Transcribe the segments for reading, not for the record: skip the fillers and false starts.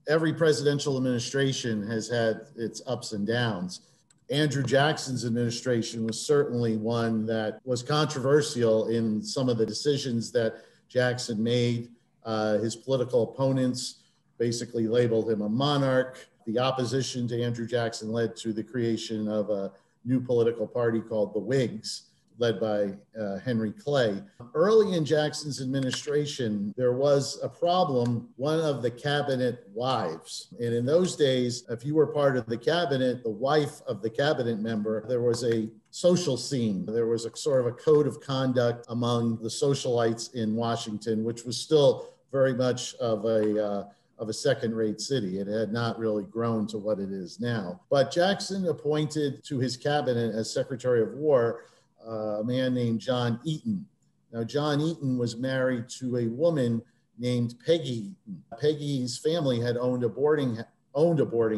every presidential administration has had its ups and downs. Andrew Jackson's administration was certainly one that was controversial in some of the decisions that Jackson made. His political opponents basically labeled him a monarch. The opposition to Andrew Jackson led to the creation of a new political party called the Whigs, led by Henry Clay. Early in Jackson's administration, there was a problem, one of the cabinet wives. And in those days, if you were part of the cabinet, the wife of the cabinet member, there was a social scene. There was a sort of a code of conduct among the socialites in Washington, which was still very much of a second-rate city. It had not really grown to what it is now. But Jackson appointed to his cabinet as Secretary of War a man named John Eaton. Now, John Eaton was married to a woman named Peggy Eaton. Peggy's family had owned a boarding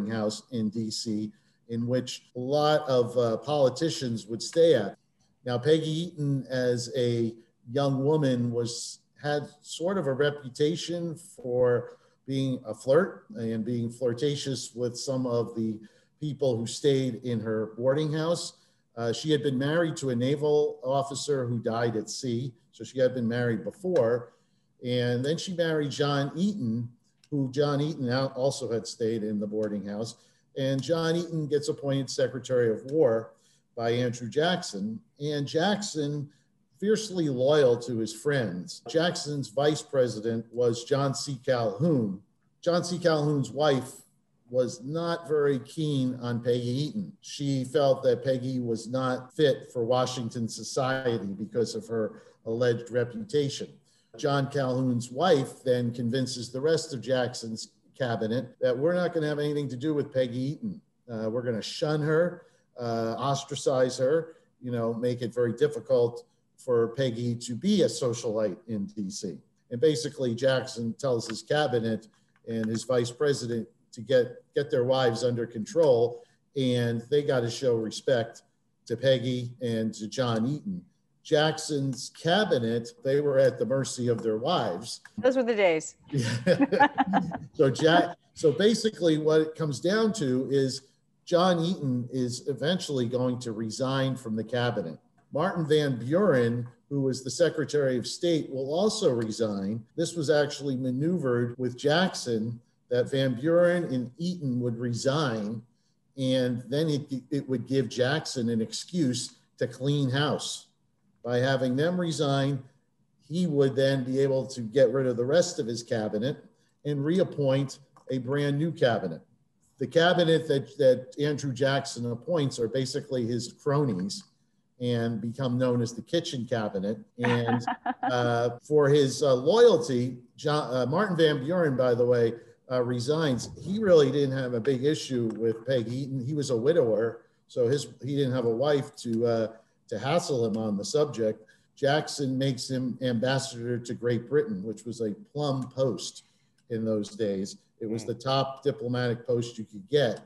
house in D.C. in which a lot of politicians would stay at. Now, Peggy Eaton, as a young woman, had sort of a reputation for being a flirt and being flirtatious with some of the people who stayed in her boarding house. She had been married to a naval officer who died at sea, so she had been married before. And then she married John Eaton, who John Eaton also had stayed in the boarding house. And John Eaton gets appointed Secretary of War by Andrew Jackson. And Jackson, fiercely loyal to his friends. Jackson's vice president was John C. Calhoun. John C. Calhoun's wife was not very keen on Peggy Eaton. She felt that Peggy was not fit for Washington society because of her alleged reputation. John Calhoun's wife then convinces the rest of Jackson's cabinet that we're not going to have anything to do with Peggy Eaton. We're going to shun her, ostracize her, make it very difficult for Peggy to be a socialite in DC. And basically Jackson tells his cabinet and his vice president to get their wives under control, and they got to show respect to Peggy and to John Eaton. Jackson's cabinet, they were at the mercy of their wives. Those were the days. So basically what it comes down to is John Eaton is eventually going to resign from the cabinet. Martin Van Buren, who was the Secretary of State, will also resign. This was actually maneuvered with Jackson, that Van Buren and Eaton would resign, and then it would give Jackson an excuse to clean house. By having them resign, he would then be able to get rid of the rest of his cabinet and reappoint a brand new cabinet. The cabinet that Andrew Jackson appoints are basically his cronies and become known as the kitchen cabinet. And for his loyalty, Martin Van Buren, by the way, resigns. He really didn't have a big issue with Peggy Eaton. He was a widower, so he didn't have a wife to hassle him on the subject. Jackson makes him ambassador to Great Britain, which was a plum post in those days. It was the top diplomatic post you could get.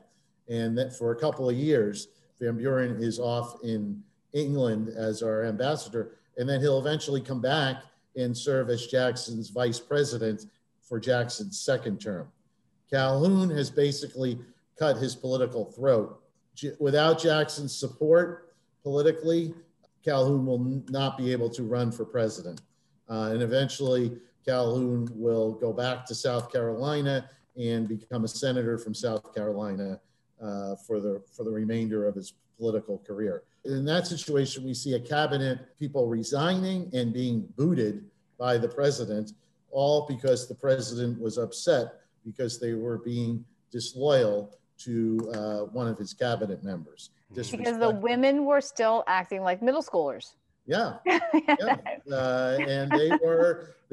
And that for a couple of years, Van Buren is off in England as our ambassador. And then he'll eventually come back and serve as Jackson's vice president for Jackson's second term. Calhoun has basically cut his political throat. Without Jackson's support politically, Calhoun will not be able to run for president. And eventually Calhoun will go back to South Carolina and become a senator from South Carolina for the remainder of his political career. In that situation, we see a cabinet, people resigning and being booted by the president, all because the president was upset because they were being disloyal to one of his cabinet members. Because the women were still acting like middle schoolers. Yeah, yeah. And they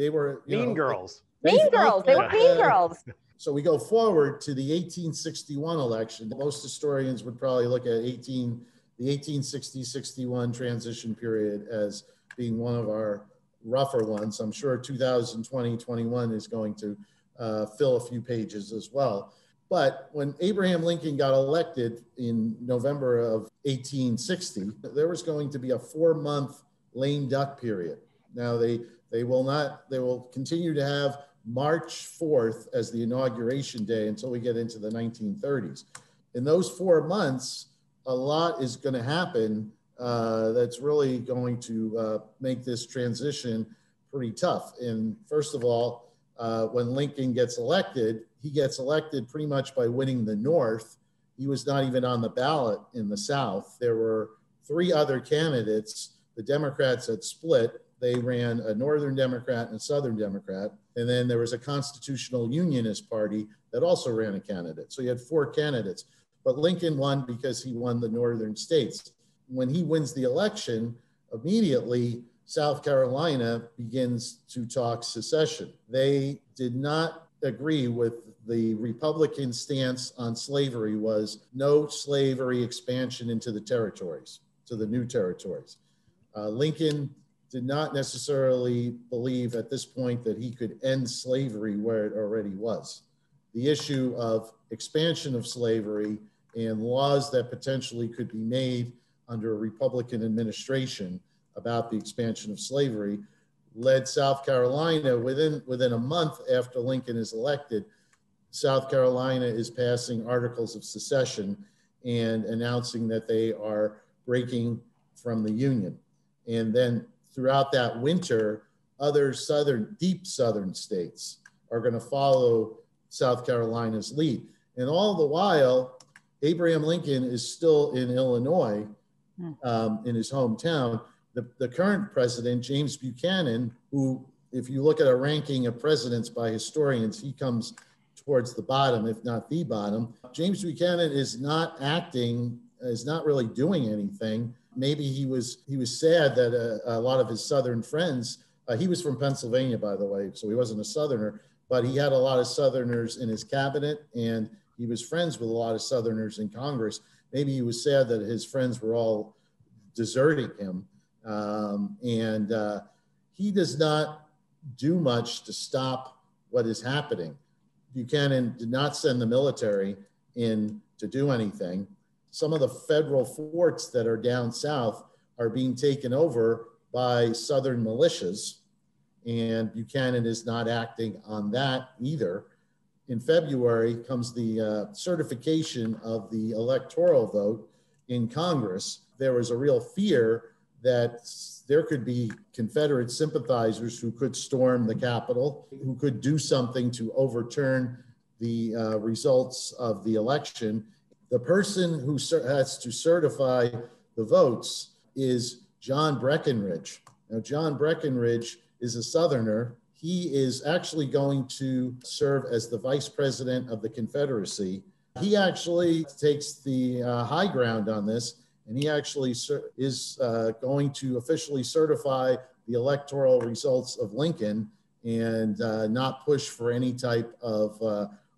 were mean girls. Mean girls. They were mean girls. So we go forward to the 1861 election. Most historians would probably look at the 1860-61 transition period as being one of our rougher ones. I'm sure 2020-21 is going to fill a few pages as well. But when Abraham Lincoln got elected in November of 1860, there was going to be a 4-month lame duck period. Now they will continue to have March 4th as the inauguration day until we get into the 1930s. In those 4 months, a lot is going to happen that's really going to make this transition pretty tough. And first of all, when Lincoln gets elected, he gets elected pretty much by winning the North. He was not even on the ballot in the South. There were 3 other candidates. The Democrats had split. They ran a Northern Democrat and a Southern Democrat. And then there was a Constitutional Unionist Party that also ran a candidate. So you had 4 candidates. But Lincoln won because he won the northern states. When he wins the election, immediately South Carolina begins to talk secession. They did not agree with the Republican stance on slavery was no slavery expansion into the territories, to the new territories. Lincoln did not necessarily believe at this point that he could end slavery where it already was. The issue of expansion of slavery and laws that potentially could be made under a Republican administration about the expansion of slavery led South Carolina within a month after Lincoln is elected. South Carolina is passing articles of secession and announcing that they are breaking from the Union. And then throughout that winter, other deep southern states are going to follow South Carolina's lead. And all the while, Abraham Lincoln is still in Illinois, in his hometown. The current president, James Buchanan, who, if you look at a ranking of presidents by historians, he comes towards the bottom, if not the bottom. James Buchanan is not really doing anything. Maybe he was sad that a lot of his Southern friends, he was from Pennsylvania, by the way, so he wasn't a Southerner, but he had a lot of Southerners in his cabinet, and he was friends with a lot of Southerners in Congress. Maybe he was sad that his friends were all deserting him. He does not do much to stop what is happening. Buchanan did not send the military in to do anything. Some of the federal forts that are down south are being taken over by Southern militias, and Buchanan is not acting on that either. In February comes the certification of the electoral vote in Congress. There was a real fear that there could be Confederate sympathizers who could storm the Capitol, who could do something to overturn the results of the election. The person who has to certify the votes is John Breckinridge. Now, John Breckinridge is a Southerner. He is actually going to serve as the vice president of the Confederacy. He actually takes the high ground on this, and he actually is going to officially certify the electoral results of Lincoln and not push for any type of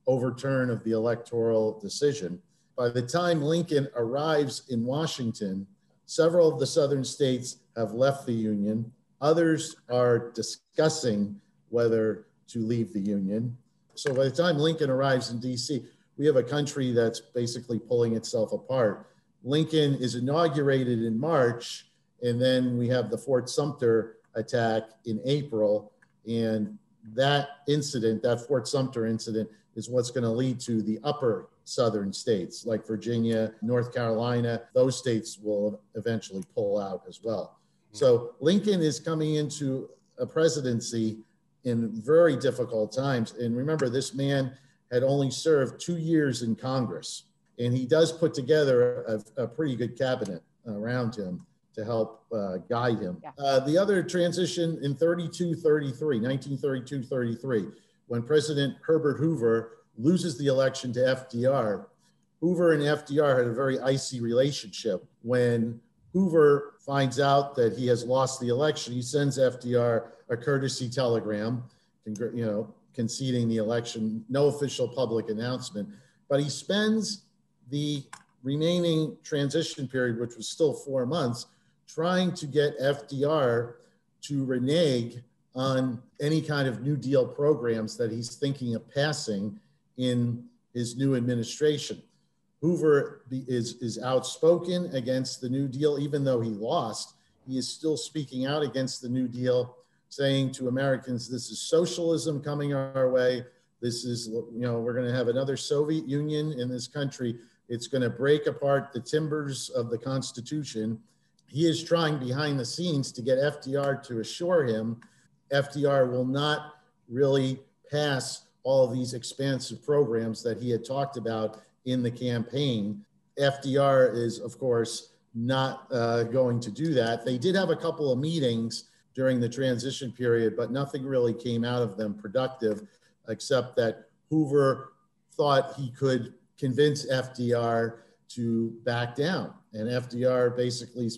overturn of the electoral decision. By the time Lincoln arrives in Washington, several of the Southern states have left the Union. Others are discussing whether to leave the Union. So by the time Lincoln arrives in DC, we have a country that's basically pulling itself apart. Lincoln is inaugurated in March, and then we have the Fort Sumter attack in April. And that incident, that Fort Sumter incident, is what's going to lead to the upper Southern states like Virginia, North Carolina. Those states will eventually pull out as well. So Lincoln is coming into a presidency in very difficult times. And remember, this man had only served 2 years in Congress, and he does put together a pretty good cabinet around him to help guide him. Yeah. The other transition in 1932-33, when President Herbert Hoover loses the election to FDR. Hoover and FDR had a very icy relationship. When Hoover finds out that he has lost the election, he sends FDR a courtesy telegram, conceding the election, no official public announcement, but he spends the remaining transition period, which was still 4 months, trying to get FDR to renege on any kind of New Deal programs that he's thinking of passing in his new administration. Hoover is outspoken against the New Deal. Even though he lost, he is still speaking out against the New Deal. saying to Americans, this is socialism coming our way. This is, we're going to have another Soviet Union in this country. It's going to break apart the timbers of the Constitution. He is trying behind the scenes to get FDR to assure him FDR will not really pass all of these expansive programs that he had talked about in the campaign. FDR is, of course, not going to do that. They did have a couple of meetings during the transition period, but nothing really came out of them productive, except that Hoover thought he could convince FDR to back down. And FDR basically,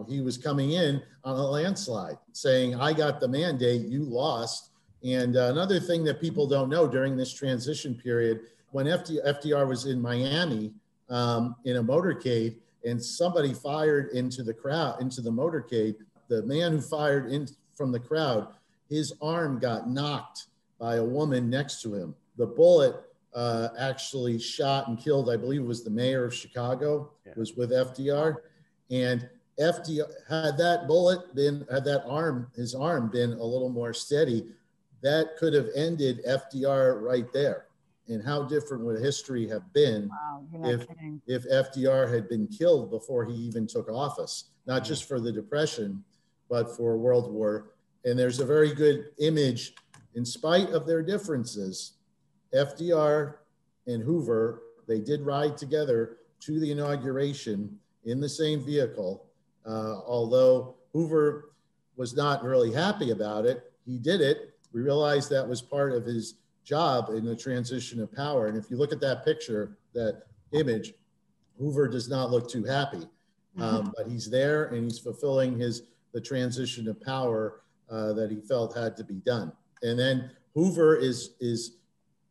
he was coming in on a landslide saying, I got the mandate, you lost. And another thing that people don't know during this transition period, when FDR was in Miami in a motorcade and somebody fired into the crowd, into the motorcade, the man who fired in from the crowd, his arm got knocked by a woman next to him. The bullet actually shot and killed, I believe it was the mayor of Chicago, was with FDR. And FDR, had that bullet been, had that arm, his arm been a little more steady, that could have ended FDR right there. And how different would history have been if FDR had been killed before he even took office, not just for the Depression, but for World War. And there's a very good image, in spite of their differences, FDR and Hoover, they did ride together to the inauguration in the same vehicle. Although Hoover was not really happy about it, he did it. We realized that was part of his job in the transition of power. And if you look at that picture, that image, Hoover does not look too happy, but he's there and he's fulfilling the transition of power that he felt had to be done. And then Hoover is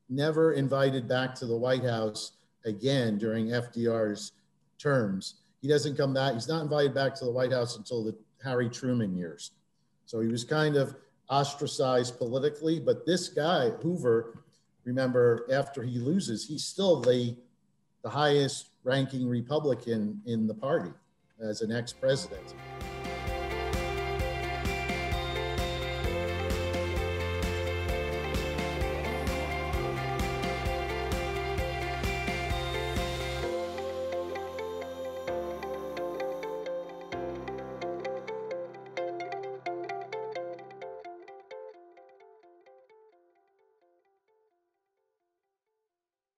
never invited back to the White House again during FDR's terms. He doesn't come back. He's not invited back to the White House until the Harry Truman years. So he was kind of ostracized politically, but this guy, Hoover, remember, after he loses, he's still the highest ranking Republican in the party as an ex-president.